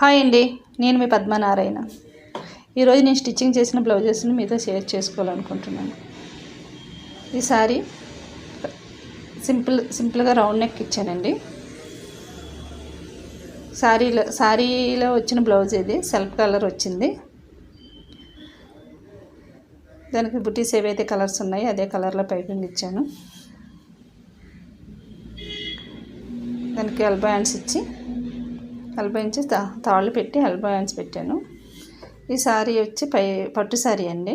Hi అండి, నేను మీ పద్మనారాయణ. ఈరోజు నేను స్టిచ్చింగ్ చేసిన బ్లౌజెస్ని మీతో షేర్ చేసుకోవాలనుకుంటున్నాను. ఈ సారీ సింపుల్గా రౌండ్ నెక్ ఇచ్చానండి. సారీలో వచ్చిన బ్లౌజ్ ఇది సెల్ఫ్ కలర్ వచ్చింది. దానికి బుటీస్ ఏవైతే కలర్స్ ఉన్నాయో అదే కలర్లో పైపింగ్ ఇచ్చాను. దానికి ఎల్బో హ్యాండ్స్ ఇచ్చి తాళ్ళు పెట్టి ఎల్బో హ్యాండ్స్ పెట్టాను. ఈ సారీ వచ్చి పట్టు సారీ అండి.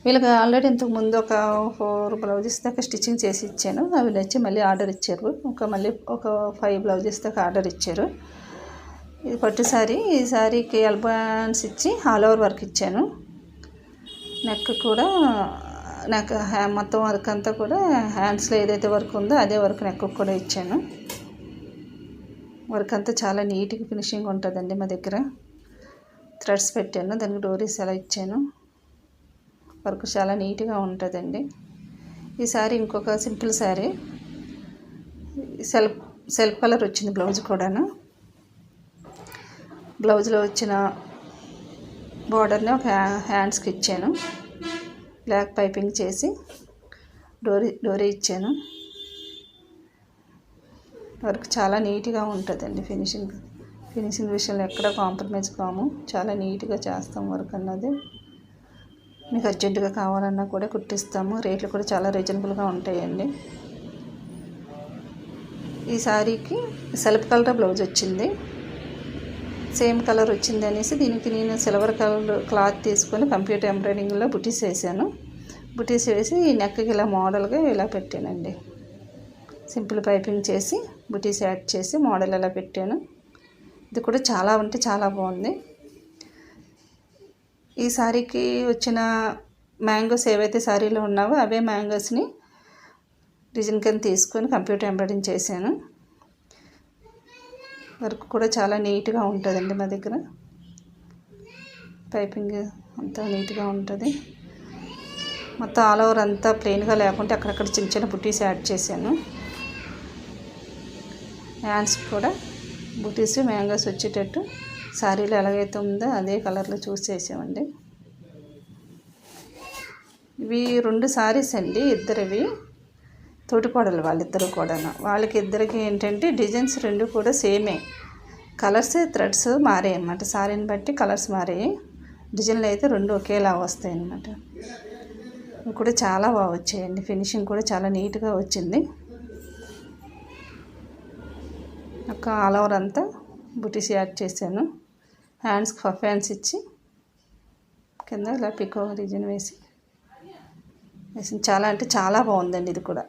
వీళ్ళకి ఆల్రెడీ ఇంతకు ముందు ఒక 4 బ్లౌజెస్ దాకా స్టిచ్చింగ్ చేసి ఇచ్చాను. అవి నచ్చి మళ్ళీ ఆర్డర్ ఇచ్చారు. మళ్ళీ ఒక 5 బ్లౌజెస్ దాకా ఆర్డర్ ఇచ్చారు. ఇది పట్టు సారీ. ఈ సారీకి ఎల్బో హ్యాండ్స్ ఇచ్చి ఆల్ ఓవర్ వర్క్ ఇచ్చాను. నెక్ కూడా మొత్తం వర్క్ అంతా కూడా హ్యాండ్స్లో ఏదైతే వర్క్ ఉందో అదే వర్క్ నెక్ కూడా ఇచ్చాను. వర్క్ అంతా చాలా నీట్గా ఫినిషింగ్ ఉంటుందండి. మా దగ్గర థ్రెడ్స్ పెట్టాను, దానికి డోరీస్ ఎలా ఇచ్చాను. వర్క్ చాలా నీట్గా ఉంటుందండి. ఈ సారీ ఇంకొక సింపుల్ సారీ, సెల్ఫ్ కలర్ వచ్చింది బ్లౌజ్ కూడాను. బ్లౌజ్లో వచ్చిన బార్డర్ని ఒక హ్యాండ్స్కి ఇచ్చాను. బ్లాక్ పైపింగ్ చేసి డోరీ ఇచ్చాను. వర్క్ చాలా నీట్గా ఉంటుందండి. ఫినిషింగ్ విషయంలో ఎక్కడ కాంప్రమైజ్ కాము. చాలా నీట్గా చేస్తాం వర్క్ అన్నది. మీకు అర్జెంటుగా కావాలన్నా కూడా కుట్టిస్తాము. రేట్లు కూడా చాలా రీజనబుల్గా ఉంటాయండి. ఈ సారీకి సెల్ఫ్ కలర్ బ్లౌజ్ వచ్చింది. సేమ్ కలర్ వచ్చింది అనేసి దీనికి నేను సిల్వర్ కలర్ క్లాత్ తీసుకొని కంప్యూటర్ ఎంబ్రాయిడింగ్లో బుటీస్ వేసాను. బుటీస్ వేసి ఈ నెక్కి ఇలా మోడల్గా ఇలా పెట్టానండి. సింపుల్ పైపింగ్ చేసి బుటీస్ యాడ్ చేసి మోడల్ ఎలా పెట్టాను. ఇది కూడా చాలా బాగుంది. ఈ సారీకి వచ్చిన మ్యాంగోస్ ఏవైతే సారీలో ఉన్నావో అవే మ్యాంగోస్ని డిజైన్ కింద తీసుకొని కంప్యూటర్ ఎంబ్రాయిడింగ్ చేశాను. వర్క్ కూడా చాలా నీట్గా ఉంటుందండి. మా దగ్గర పైపింగ్ అంతా నీట్గా ఉంటుంది. మొత్తం ఆల్ ఓవర్ అంతా ప్లెయిన్గా లేకుంటే అక్కడక్కడ చిన్న బుటీస్ యాడ్ చేశాను. హ్యాండ్స్ కూడా బుటీస్ మ్యాంగోస్ వచ్చేటట్టు సారీలో ఎలాగైతే ఉందో అదే కలర్లో చూస్ చేసామండి. ఇవి 2 సారీస్ అండి. ఇద్దరివి తోటికోడలు వాళ్ళిద్దరు కూడా. వాళ్ళకి ఇద్దరికి ఏంటంటే డిజైన్స్ 2 కూడా సేమే. కలర్స్ థ్రెడ్స్ మారాయి అన్నమాట. సారీని బట్టి కలర్స్ మారాయి. డిజైన్లు అయితే 2 ఒకేలా వస్తాయి అన్నమాట. ఇవి కూడా చాలా బాగా వచ్చాయండి. ఫినిషింగ్ కూడా చాలా నీట్గా వచ్చింది. ఒక ఆల్ ఓవర్ అంతా బుటీస్ యాడ్ చేశాను. హ్యాండ్స్కి పఫ్ హ్యాండ్స్ ఇచ్చి కింద ఇలా పికో డిజైన్ వేసి చాలా బాగుందండి. ఇది కూడా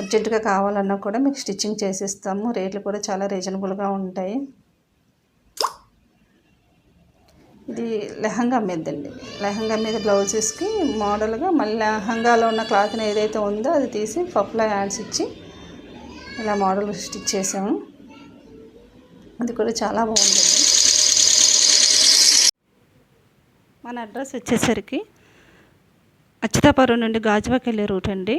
అర్జెంటుగా కావాలన్నా కూడా మీకు స్టిచ్చింగ్ చేసిస్తాము. రేట్లు కూడా చాలా రీజనబుల్గా ఉంటాయి. ఇది లెహంగా మీదండి. లెహంగా మీద బ్లౌజెస్కి మోడల్గా మళ్ళీ లెహంగాలో ఉన్న క్లాత్ని ఏదైతే ఉందో అది తీసి పఫ్లో హ్యాండ్స్ ఇచ్చి ఇలా మోడల్ స్టిచ్ చేసాము. అది కూడా చాలా బాగుందండి. మన అడ్రస్ వచ్చేసరికి అచ్యుతాపురం నుండి గాజువాక వెళ్ళే రూట్ అండి.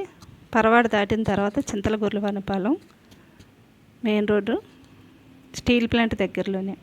పరవాడ దాటిన తర్వాత చింతలగూర్ల Vanapalem main road, steel plant దగ్గరలోనే.